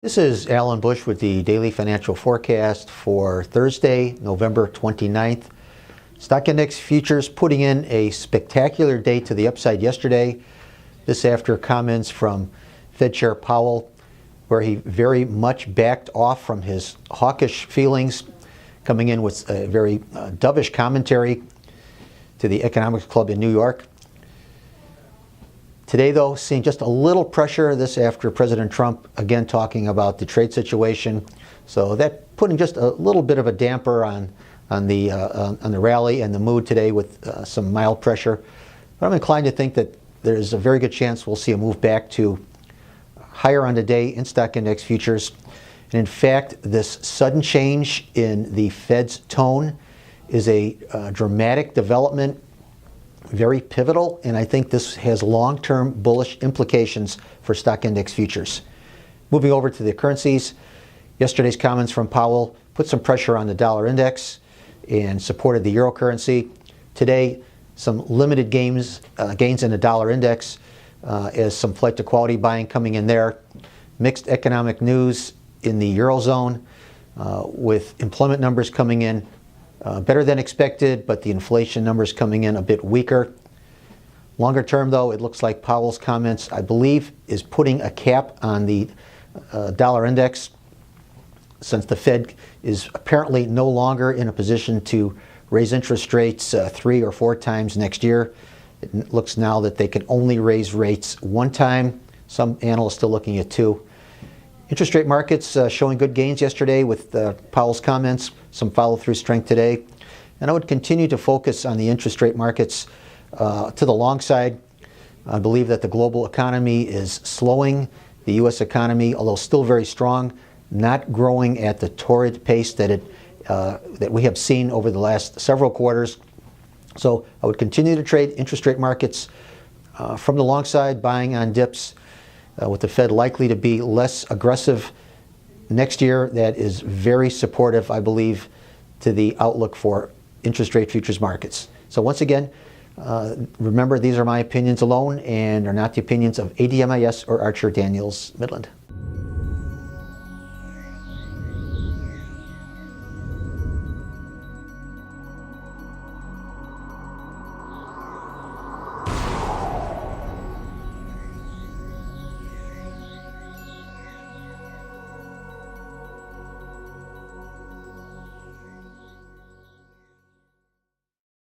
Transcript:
This is Alan Bush with the Daily Financial Forecast for Thursday, November 29th. Stock index futures putting in a spectacular day to the upside yesterday. This after comments from Fed Chair Powell, where he very much backed off from his hawkish feelings, coming in with a very dovish commentary to the Economics Club in New York. Today, though, seeing just a little pressure this after President Trump again talking about the trade situation. So that putting just a little bit of a damper on the rally and the mood today with some mild pressure. But I'm inclined to think that there's a very good chance we'll see a move back to higher on the day in stock index futures. And in fact, this sudden change in the Fed's tone is a dramatic development, very pivotal, and I think this has long-term bullish implications for stock index futures. Moving over to the currencies, yesterday's comments from Powell put some pressure on the dollar index and supported the euro currency. Today, some limited gains in the dollar index as some flight to quality buying coming in there. Mixed economic news in the eurozone with employment numbers coming in better than expected, but the inflation numbers coming in a bit weaker. Longer term, though, it looks like Powell's comments, I believe, is putting a cap on the dollar index, since the Fed is apparently no longer in a position to raise interest rates 3 or 4 times next year. It looks now that they can only raise rates 1 time. Some analysts still looking at 2. Interest rate markets showing good gains yesterday with Powell's comments, some follow-through strength today. And I would continue to focus on the interest rate markets to the long side. I believe that the global economy is slowing. The U.S. economy, although still very strong, not growing at the torrid pace that we have seen over the last several quarters. So I would continue to trade interest rate markets from the long side, buying on dips. With the Fed likely to be less aggressive next year, that is very supportive, I believe, to the outlook for interest rate futures markets. So once again, remember, these are my opinions alone and are not the opinions of ADMIS or Archer Daniels Midland.